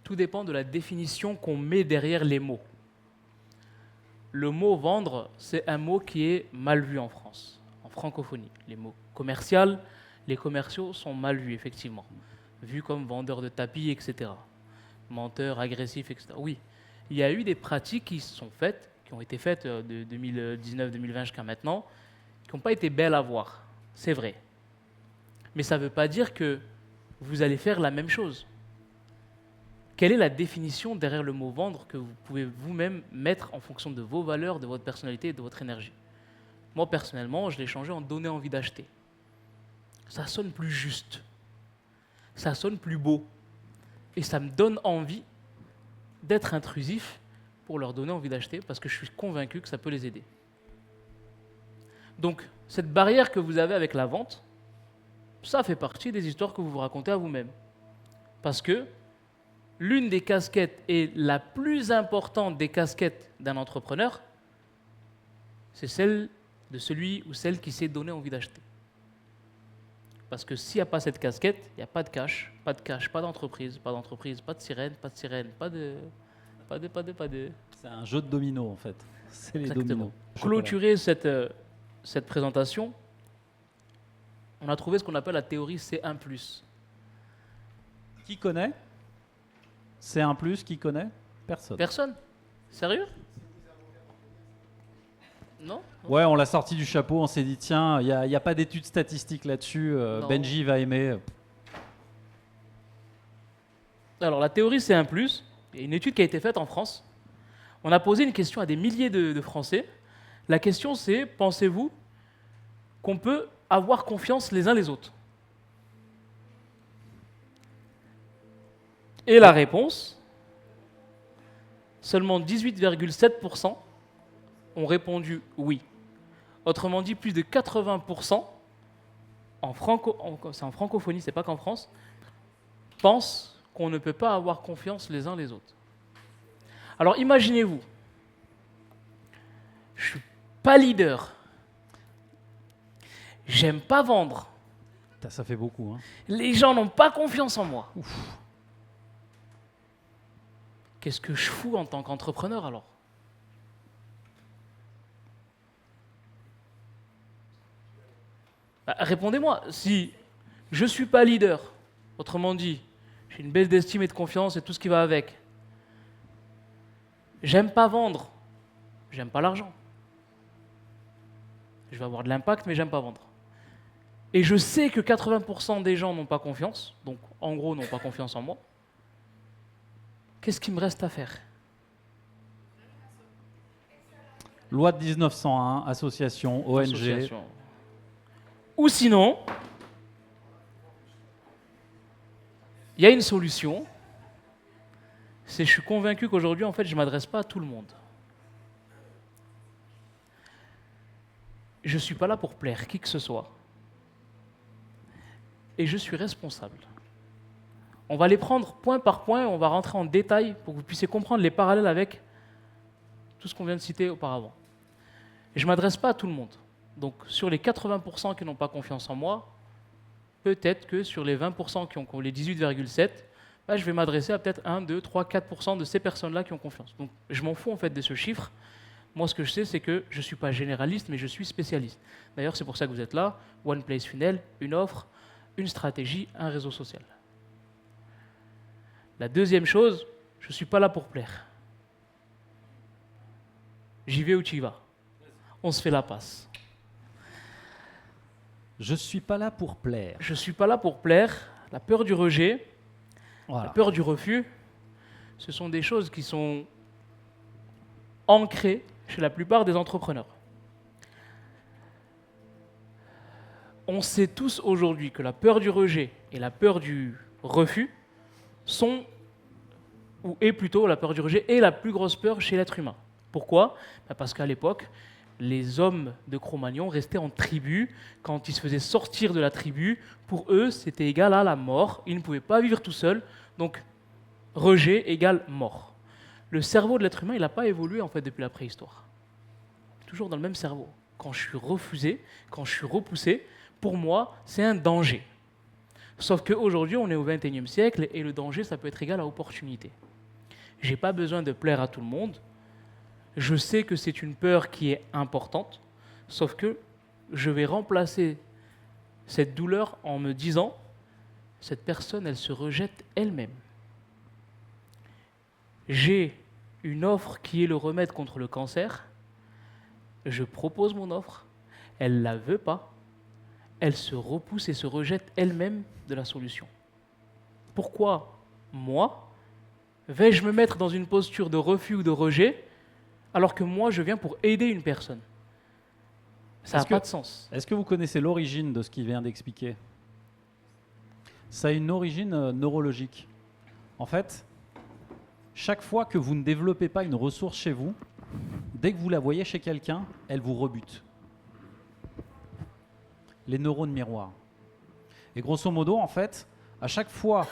A: tout dépend de la définition qu'on met derrière les mots. Le mot vendre, c'est un mot qui est mal vu en France, en francophonie. Les mots commercial, les commerciaux sont mal vus, effectivement. Vus comme vendeurs de tapis, etc. Menteurs, agressifs, etc. Oui, il y a eu des pratiques qui ont été faites de 2019-2020 jusqu'à maintenant, qui n'ont pas été belles à voir. C'est vrai. Mais ça ne veut pas dire que vous allez faire la même chose. Quelle est la définition derrière le mot vendre que vous pouvez vous-même mettre en fonction de vos valeurs, de votre personnalité et de votre énergie? Moi, personnellement, je l'ai changé en donner envie d'acheter. Ça sonne plus juste. Ça sonne plus beau. Et ça me donne envie d'être intrusif pour leur donner envie d'acheter parce que je suis convaincu que ça peut les aider. Donc, cette barrière que vous avez avec la vente, ça fait partie des histoires que vous vous racontez à vous-même. Parce que l'une des casquettes et la plus importante des casquettes d'un entrepreneur, c'est celle de celui ou celle qui s'est donné envie d'acheter. Parce que s'il n'y a pas cette casquette, il n'y a pas de cash, pas d'entreprise, pas de sirène, pas de.
B: C'est un jeu de dominos en fait. C'est les
A: Exactement.
B: dominos.
A: Clôturer cette présentation, on a trouvé ce qu'on appelle la théorie C1+.
B: Qui connaît? C1+, qui connaît? Personne.
A: Personne? Sérieux? Non?
B: Ouais, on l'a sorti du chapeau, on s'est dit tiens, il n'y a pas d'études statistiques là-dessus,
A: Non.
B: Benji va aimer.
A: Alors la théorie C1+, il y a une étude qui a été faite en France. On a posé une question à des milliers de Français. La question c'est, pensez-vous qu'on peut avoir confiance les uns les autres? Et la réponse, seulement 18,7% ont répondu oui. Autrement dit, plus de 80% c'est en francophonie, c'est pas qu'en France, pensent qu'on ne peut pas avoir confiance les uns les autres. Alors imaginez-vous, je suis pas leader, j'aime pas vendre,
B: Ça fait beaucoup. Hein.
A: les gens n'ont pas confiance en moi. Qu'est-ce que je fous en tant qu'entrepreneur alors? Répondez-moi, si je ne suis pas leader, autrement dit, j'ai une baisse d'estime et de confiance et tout ce qui va avec, j'aime pas vendre, j'aime pas l'argent, je vais avoir de l'impact mais j'aime pas vendre. Et je sais que 80% des gens n'ont pas confiance, donc en gros n'ont pas confiance en moi, qu'est-ce qu'il me reste à faire?
B: Loi de 1901, association, ONG.
A: Association. Ou sinon, il y a une solution, c'est je suis convaincu qu'aujourd'hui, en fait, je ne m'adresse pas à tout le monde. Je ne suis pas là pour plaire qui que ce soit. Et je suis responsable. On va les prendre point par point et on va rentrer en détail pour que vous puissiez comprendre les parallèles avec tout ce qu'on vient de citer auparavant. Et je ne m'adresse pas à tout le monde. Donc sur les 80% qui n'ont pas confiance en moi, peut-être que sur les 20% qui ont les 18,7, je vais m'adresser à peut-être 1, 2, 3, 4% de ces personnes-là qui ont confiance. Donc je m'en fous en fait de ce chiffre. Moi ce que je sais c'est que je ne suis pas généraliste mais je suis spécialiste. D'ailleurs c'est pour ça que vous êtes là, One Place Funnel, une offre, une stratégie, un réseau social. La deuxième chose, je ne suis pas là pour plaire. J'y vais où tu y vas. On se fait la passe.
B: Je ne suis pas là pour plaire.
A: Je ne suis pas là pour plaire. La peur du rejet,
B: Voilà.
A: la peur du refus, ce sont des choses qui sont ancrées chez la plupart des entrepreneurs. On sait tous aujourd'hui que la peur du rejet et la peur du refus est plutôt la peur du rejet est la plus grosse peur chez l'être humain. Pourquoi? Parce qu'à l'époque, les hommes de Cro-Magnon restaient en tribu. Quand ils se faisaient sortir de la tribu, pour eux, c'était égal à la mort. Ils ne pouvaient pas vivre tout seuls. Donc, rejet égale mort. Le cerveau de l'être humain, il n'a pas évolué en fait depuis la préhistoire. Toujours dans le même cerveau. Quand je suis refusé, quand je suis repoussé, pour moi, c'est un danger. Sauf qu'aujourd'hui, on est au XXIe siècle et le danger, ça peut être égal à opportunité. Je n'ai pas besoin de plaire à tout le monde. Je sais que c'est une peur qui est importante, sauf que je vais remplacer cette douleur en me disant cette personne, elle se rejette elle-même. J'ai une offre qui est le remède contre le cancer. Je propose mon offre. Elle ne la veut pas. Elle se repousse et se rejette elle-même de la solution. Pourquoi moi vais-je me mettre dans une posture de refus ou de rejet alors que moi, je viens pour aider une personne? Ça n'a pas de sens.
B: Est-ce que vous connaissez l'origine de ce qu'il vient d'expliquer? Ça a une origine neurologique. En fait, chaque fois que vous ne développez pas une ressource chez vous, dès que vous la voyez chez quelqu'un, elle vous rebute. Les neurones miroirs. Et grosso modo, en fait, à chaque fois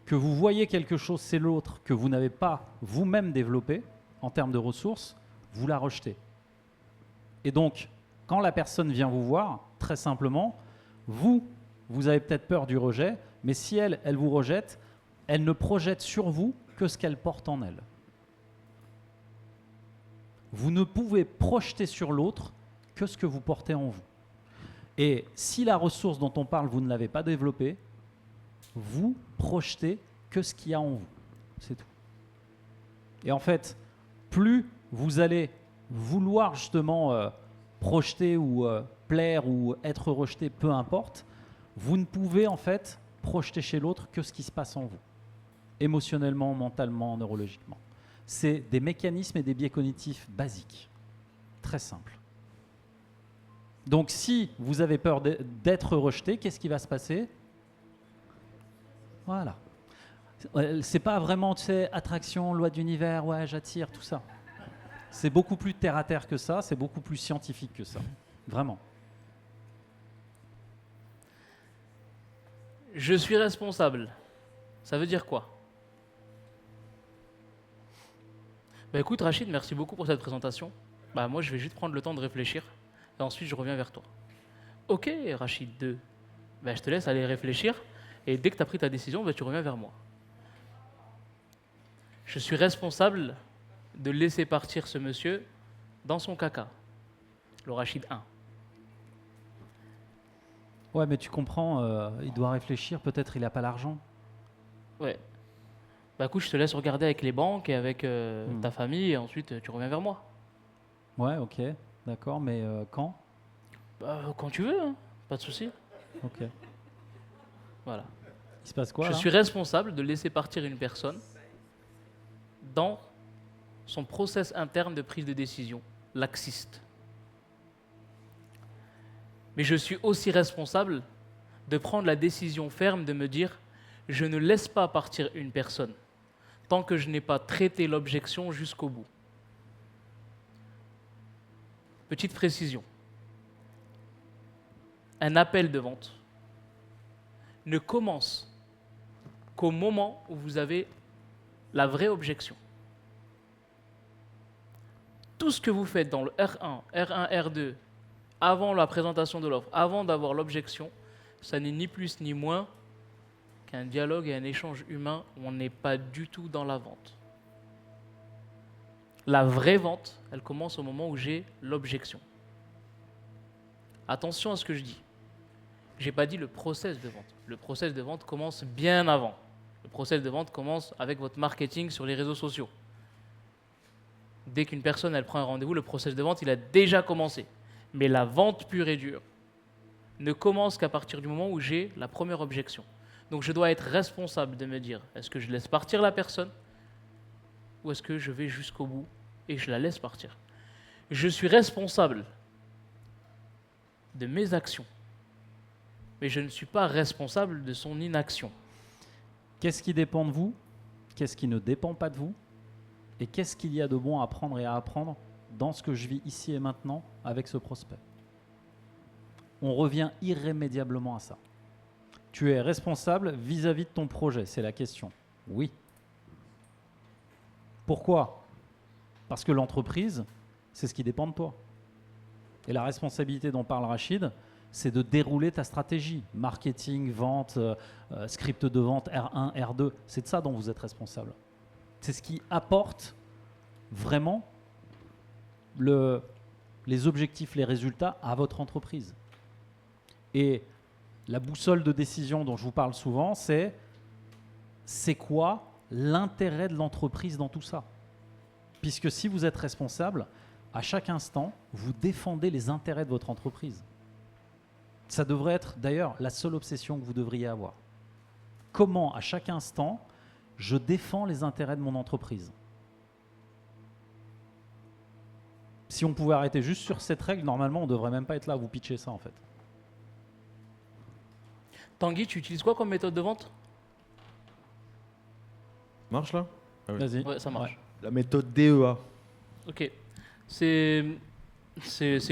B: que vous voyez quelque chose, c'est l'autre, que vous n'avez pas vous-même développé en termes de ressources, vous la rejetez. Et donc, quand la personne vient vous voir, très simplement, vous avez peut-être peur du rejet, mais si elle vous rejette, elle ne projette sur vous que ce qu'elle porte en elle. Vous ne pouvez projeter sur l'autre que ce que vous portez en vous. Et si la ressource dont on parle, vous ne l'avez pas développée, vous projetez que ce qu'il y a en vous. C'est tout. Et en fait, plus vous allez vouloir justement projeter ou plaire ou être rejeté, peu importe, vous ne pouvez en fait projeter chez l'autre que ce qui se passe en vous, émotionnellement, mentalement, neurologiquement. C'est des mécanismes et des biais cognitifs basiques, très simples. Donc si vous avez peur d'être rejeté, qu'est-ce qui va se passer? Voilà. C'est pas vraiment, tu sais, attraction, loi d'univers, ouais, j'attire, tout ça. C'est beaucoup plus terre à terre que ça, c'est beaucoup plus scientifique que ça. Vraiment.
A: Je suis responsable. Ça veut dire quoi? Bah écoute Rachid, merci beaucoup pour cette présentation. Bah moi je vais juste prendre le temps de réfléchir et ensuite je reviens vers toi. Ok Rachid 2, bah, je te laisse aller réfléchir et dès que tu as pris ta décision, bah, tu reviens vers moi. Je suis responsable de laisser partir ce monsieur dans son caca. Le Rachid 1.
B: Ouais, mais tu comprends, il doit réfléchir, peut-être il n'a pas l'argent.
A: Ouais. Bah écoute, je te laisse regarder avec les banques et avec ta famille et ensuite tu reviens vers moi.
B: Ouais, ok, d'accord, mais quand?
A: Bah, quand tu veux, hein, pas de souci.
B: Ok.
A: Voilà.
B: Il se passe quoi
A: Je
B: là?
A: suis responsable de laisser partir une personne dans son process interne de prise de décision, laxiste. Mais je suis aussi responsable de prendre la décision ferme de me dire je ne laisse pas partir une personne tant que je n'ai pas traité l'objection jusqu'au bout. Petite précision. Un appel de vente ne commence qu'au moment où vous avez la vraie objection. Tout ce que vous faites dans le R1, R1, R2, avant la présentation de l'offre, avant d'avoir l'objection, ça n'est ni plus ni moins qu'un dialogue et un échange humain où on n'est pas du tout dans la vente. La vraie vente, elle commence au moment où j'ai l'objection. Attention à ce que je dis. Je n'ai pas dit le process de vente. Le process de vente commence bien avant. Le process de vente commence avec votre marketing sur les réseaux sociaux. Dès qu'une personne elle prend un rendez-vous, le process de vente il a déjà commencé. Mais la vente pure et dure ne commence qu'à partir du moment où j'ai la première objection. Donc je dois être responsable de me dire, est-ce que je laisse partir la personne ou est-ce que je vais jusqu'au bout et je la laisse partir? Je suis responsable de mes actions, mais je ne suis pas responsable de son inaction.
B: Qu'est-ce qui dépend de vous? Qu'est-ce qui ne dépend pas de vous? Et qu'est-ce qu'il y a de bon à apprendre et à apprendre dans ce que je vis ici et maintenant avec ce prospect? On revient irrémédiablement à ça. Tu es responsable vis-à-vis de ton projet, c'est la question. Oui. Pourquoi? Parce que l'entreprise, c'est ce qui dépend de toi. Et la responsabilité dont parle Rachid, c'est de dérouler ta stratégie. Marketing, vente, script de vente, R1, R2, c'est de ça dont vous êtes responsable. C'est ce qui apporte vraiment les objectifs, les résultats à votre entreprise. Et la boussole de décision dont je vous parle souvent, c'est quoi l'intérêt de l'entreprise dans tout ça? Puisque si vous êtes responsable, à chaque instant, vous défendez les intérêts de votre entreprise. Ça devrait être d'ailleurs la seule obsession que vous devriez avoir. Comment, à chaque instant, je défends les intérêts de mon entreprise? Si on pouvait arrêter juste sur cette règle, normalement, on ne devrait même pas être là à vous pitcher ça, en fait.
A: Tanguy, tu utilises quoi comme méthode de vente?
D: Marche là? Ah oui.
B: Vas-y.
A: Ouais, ça marche.
B: Ouais.
D: La méthode DEA.
A: Ok. C'est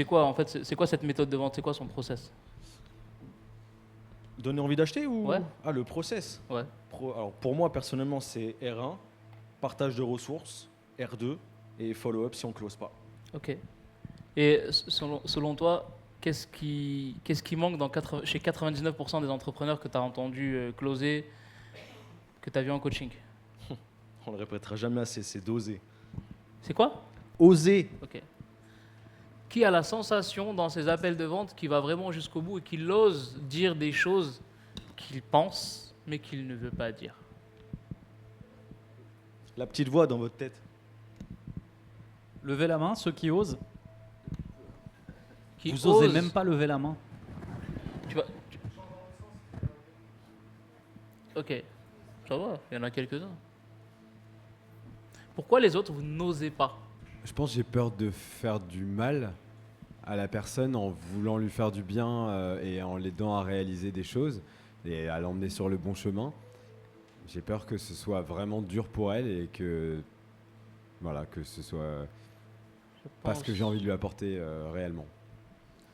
A: quoi en fait? C'est quoi cette méthode de vente? C'est quoi son process?
D: Donner envie d'acheter ou
A: Ouais.
D: Ah, le process.
A: Ouais.
D: Alors pour moi personnellement c'est R1, partage de ressources, R2 et follow-up si on close pas.
A: Ok. Et selon toi, qu'est-ce qui manque chez 99% des entrepreneurs que tu as entendu closer, que tu as vu en coaching?
D: On le répétera jamais assez, c'est d'oser.
A: C'est quoi?
D: Oser.
A: Ok. Qui a la sensation dans ses appels de vente qu'il va vraiment jusqu'au bout et qu'il ose dire des choses qu'il pense mais qu'il ne veut pas dire?
D: La petite voix dans votre tête.
B: Levez la main, ceux qui osent.
A: Qui
B: Vous osez
A: ose-
B: même pas lever la main.
A: Tu vas- tu- Ok, ça va, il y en a quelques-uns. Pourquoi les autres, vous n'osez pas?
E: Je pense que j'ai peur de faire du mal à la personne en voulant lui faire du bien et en l'aidant à réaliser des choses et à l'emmener sur le bon chemin. J'ai peur que ce soit vraiment dur pour elle et que, voilà, que ce soit
A: Je
E: pas ce
A: pense-
E: que j'ai envie de lui apporter réellement.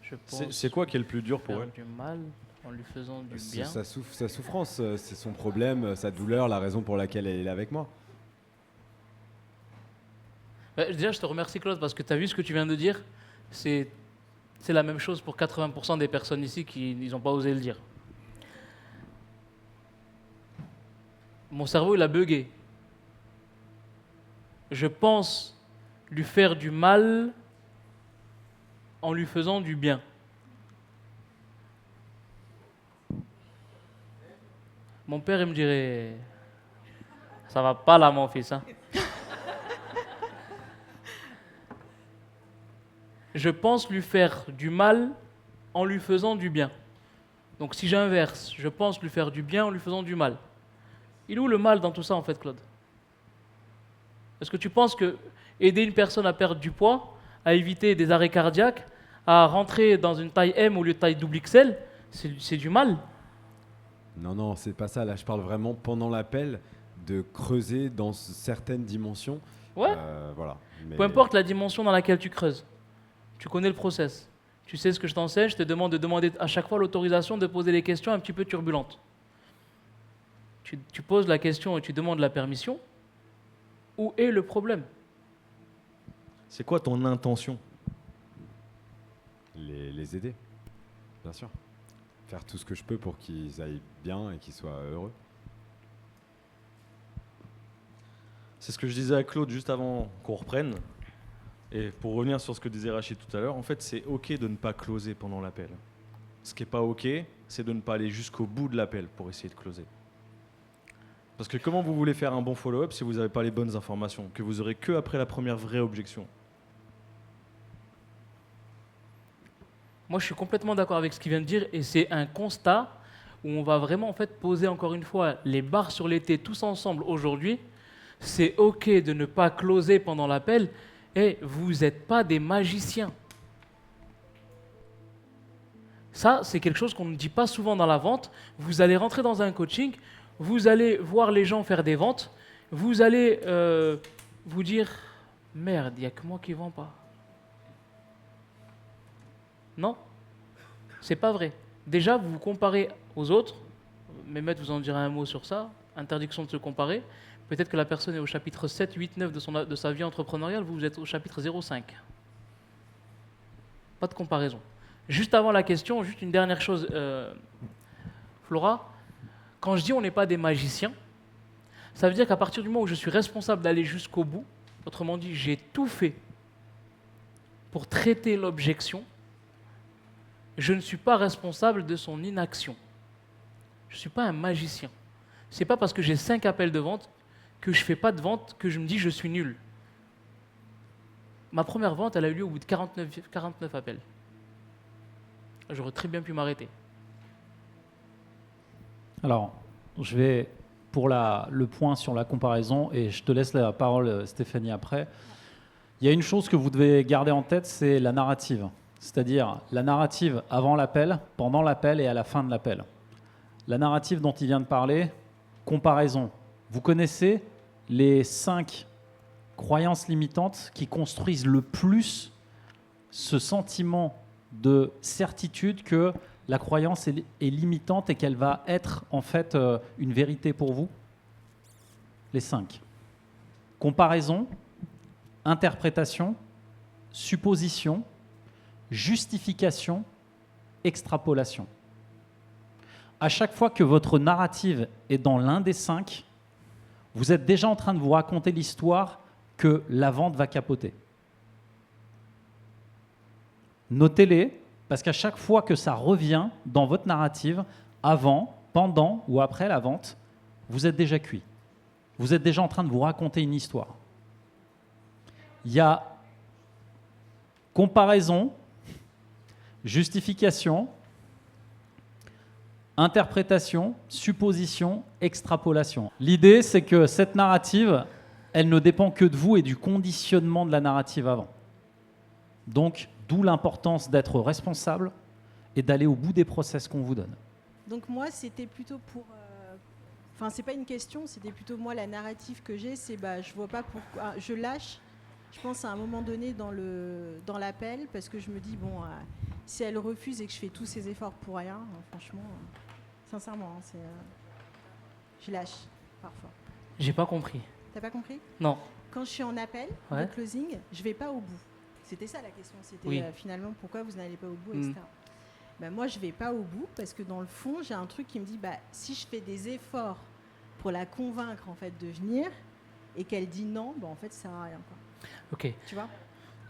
A: je pense
D: C'est quoi qui est le plus dur pour
A: faire
D: elle?
A: du mal en lui faisant du
E: C'est
A: bien.
E: sa souffrance, c'est son problème, sa douleur, la raison pour laquelle elle est là avec moi.
A: Déjà, je te remercie Claude parce que tu as vu ce que tu viens de dire. C'est la même chose pour 80% des personnes ici qui n'ont pas osé le dire. Mon cerveau, il a bugué. Je pense lui faire du mal en lui faisant du bien. Mon père, il me dirait, ça va pas là, mon fils, hein. Je pense lui faire du mal en lui faisant du bien. Donc si j'inverse, je pense lui faire du bien en lui faisant du mal. Il est où le mal dans tout ça en fait, Claude? Est-ce que tu penses que aider une personne à perdre du poids, à éviter des arrêts cardiaques, à rentrer dans une taille M au lieu de taille XXL, c'est du mal?
E: Non, c'est pas ça. Là, je parle vraiment pendant l'appel de creuser dans certaines dimensions.
A: Ouais.
E: Voilà. Mais
A: Peu importe la dimension dans laquelle tu creuses. Tu connais le process. Tu sais ce que je t'enseigne, je te demande de demander à chaque fois l'autorisation de poser des questions un petit peu turbulentes. Tu poses la question et tu demandes la permission. Où est le problème?
D: C'est quoi ton intention?
E: les aider, bien sûr. Faire tout ce que je peux pour qu'ils aillent bien et qu'ils soient heureux.
D: C'est ce que je disais à Claude juste avant qu'on reprenne. Et pour revenir sur ce que disait Rachid tout à l'heure, en fait, c'est OK de ne pas closer pendant l'appel. Ce qui n'est pas OK, c'est de ne pas aller jusqu'au bout de l'appel pour essayer de closer. Parce que comment vous voulez faire un bon follow-up si vous n'avez pas les bonnes informations, que vous aurez que après la première vraie objection?
A: Moi, je suis complètement d'accord avec ce qu'il vient de dire et c'est un constat où on va vraiment en fait poser encore une fois les barres sur les T tous ensemble aujourd'hui. C'est OK de ne pas closer pendant l'appel et vous n'êtes pas des magiciens. Ça, c'est quelque chose qu'on ne dit pas souvent dans la vente. Vous allez rentrer dans un coaching, vous allez voir les gens faire des ventes, vous allez vous dire « Merde, il n'y a que moi qui ne vends pas ». Non, c'est pas vrai. Déjà, vous vous comparez aux autres. Mehmet vous en dira un mot sur ça. Interdiction de se comparer. Peut-être que la personne est au chapitre 7, 8, 9 de sa vie entrepreneuriale. Vous êtes au chapitre 0,5. Pas de comparaison. Juste avant la question, juste une dernière chose. Flora, quand je dis on n'est pas des magiciens, ça veut dire qu'à partir du moment où je suis responsable d'aller jusqu'au bout, autrement dit, j'ai tout fait pour traiter l'objection, je ne suis pas responsable de son inaction. Je ne suis pas un magicien. Ce n'est pas parce que j'ai 5 appels de vente que je ne fais pas de vente que je me dis je suis nul. Ma première vente, elle a eu lieu au bout de 49 appels. J'aurais très bien pu m'arrêter.
B: Alors, je vais pour le point sur la comparaison et je te laisse la parole, Stéphanie, après. Il y a une chose que vous devez garder en tête, c'est la narrative. C'est-à-dire la narrative avant l'appel, pendant l'appel et à la fin de l'appel. La narrative dont il vient de parler, comparaison. Vous connaissez les 5 croyances limitantes qui construisent le plus ce sentiment de certitude que la croyance est limitante et qu'elle va être en fait une vérité pour vous? Les 5. Comparaison, interprétation, supposition, justification, extrapolation. À chaque fois que votre narrative est dans l'un des 5, vous êtes déjà en train de vous raconter l'histoire que la vente va capoter. Notez-les, parce qu'à chaque fois que ça revient dans votre narrative, avant, pendant ou après la vente, vous êtes déjà cuit. Vous êtes déjà en train de vous raconter une histoire. Il y a comparaison, justification, interprétation, supposition, extrapolation. L'idée, c'est que cette narrative, elle ne dépend que de vous et du conditionnement de la narrative avant. Donc, d'où l'importance d'être responsable et d'aller au bout des process qu'on vous donne.
F: Donc moi, c'était plutôt pour... Enfin, c'est pas une question, c'était plutôt moi, la narrative que j'ai, c'est je vois pas pourquoi... Je lâche, je pense à un moment donné dans l'appel, parce que je me dis, bon, si elle refuse et que je fais tous ces efforts pour rien, franchement, sincèrement, je lâche, parfois.
A: J'ai pas compris.
F: T'as pas compris?
A: Non.
F: Quand je suis en appel, de closing, je vais pas au bout. C'était ça la question, c'était finalement pourquoi vous n'allez pas au bout, etc. Moi, je vais pas au bout parce que dans le fond, j'ai un truc qui me dit si je fais des efforts pour la convaincre en fait de venir et qu'elle dit non, en fait, ça sert à rien. Quoi.
A: Ok.
F: Tu vois?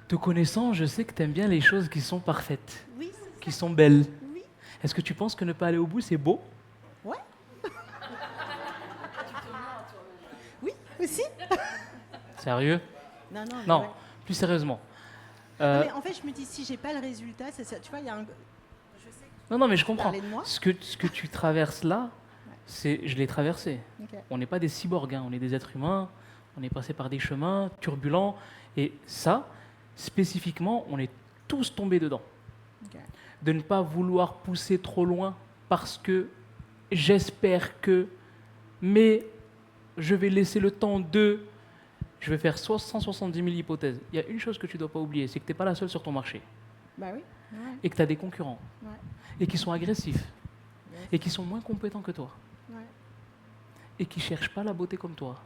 A: Te connaissant, je sais que tu aimes bien les choses qui sont parfaites,
F: oui,
A: qui sont belles.
F: Oui.
A: Est-ce que tu penses que ne pas aller au bout, c'est beau?
F: Ouais. Oui, aussi.
A: Sérieux?
F: Non.
A: Ouais. Plus sérieusement.
F: Mais en fait, je me dis, si j'ai pas le résultat, tu vois, il y a un... Je sais que
A: non, mais je comprends.
F: de moi.
A: Ce que tu traverses là, je l'ai traversé.
F: Okay.
A: On n'est pas des cyborgs, hein. On est des êtres humains, on est passé par des chemins turbulents. Et ça, spécifiquement, on est tous tombés dedans.
F: Okay.
A: De ne pas vouloir pousser trop loin parce que j'espère que... Mais je vais laisser le temps de... Je vais faire 170 000 hypothèses. Il y a une chose que tu ne dois pas oublier, c'est que tu n'es pas la seule sur ton marché.
F: Bah oui. Ouais.
A: Et que tu as des concurrents.
F: Ouais.
A: Et qui sont agressifs.
F: Ouais.
A: Et qui sont moins compétents que toi.
F: Ouais.
A: Et qui ne cherchent pas la beauté comme toi.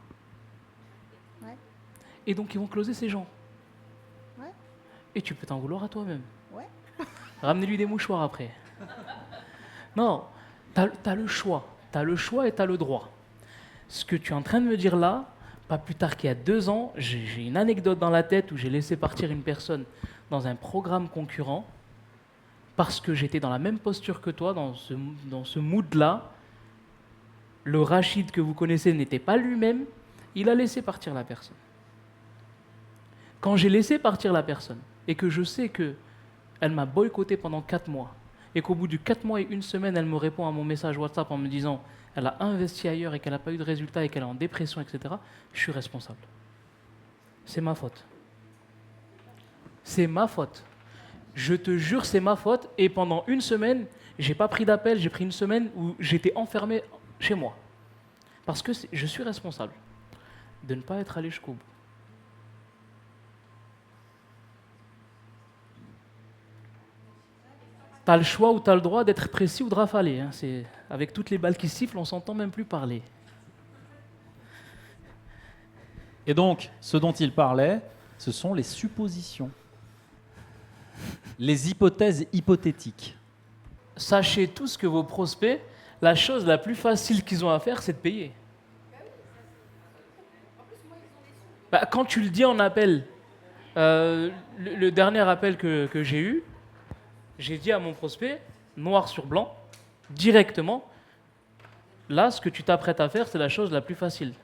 F: Ouais.
A: Et donc, ils vont closer ces gens.
F: Ouais.
A: Et tu peux t'en vouloir à toi-même.
F: Ouais.
A: Ramenez-lui des mouchoirs après. Non, tu as le choix. Tu as le choix et tu as le droit. Ce que tu es en train de me dire là, pas plus tard qu'il y a 2 ans, j'ai une anecdote dans la tête où j'ai laissé partir une personne dans un programme concurrent parce que j'étais dans la même posture que toi, dans ce mood-là. Le Rachid que vous connaissez n'était pas lui-même, il a laissé partir la personne. Quand j'ai laissé partir la personne et que je sais qu'elle m'a boycotté pendant 4 mois et qu'au bout de 4 mois et 1 semaine, elle me répond à mon message WhatsApp en me disant elle a investi ailleurs et qu'elle n'a pas eu de résultat et qu'elle est en dépression, etc., je suis responsable. C'est ma faute. C'est ma faute. Je te jure, c'est ma faute. Et pendant 1 semaine, j'ai pas pris d'appel, j'ai pris 1 semaine où j'étais enfermé chez moi. Parce que je suis responsable de ne pas être allé jusqu'au bout. T'as le choix ou t'as le droit d'être précis ou de rafaler. Hein. Avec toutes les balles qui sifflent, on s'entend même plus parler.
B: Et donc, ce dont il parlait, ce sont les suppositions. Les hypothèses hypothétiques.
A: Sachez tous que vos prospects, la chose la plus facile qu'ils ont à faire, c'est de payer. Quand tu le dis en appel, le dernier appel que j'ai eu, j'ai dit à mon prospect, noir sur blanc, directement, là, ce que tu t'apprêtes à faire, c'est la chose la plus facile.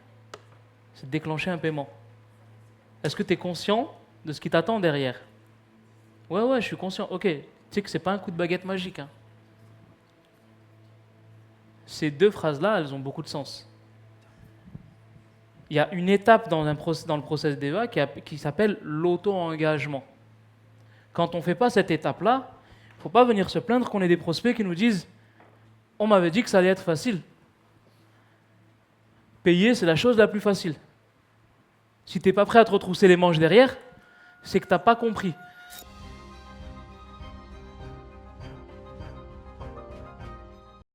A: C'est de déclencher un paiement. Est-ce que tu es conscient de ce qui t'attend derrière? Ouais, je suis conscient. Ok, tu sais que c'est pas un coup de baguette magique. Hein. Ces 2 phrases-là, elles ont beaucoup de sens. Il y a une étape dans le process d'EVA qui s'appelle l'auto-engagement. Quand on ne fait pas cette étape-là, il ne faut pas venir se plaindre qu'on ait des prospects qui nous disent « On m'avait dit que ça allait être facile. » Payer, c'est la chose la plus facile. Si tu n'es pas prêt à te retrousser les manches derrière, c'est que tu n'as pas compris.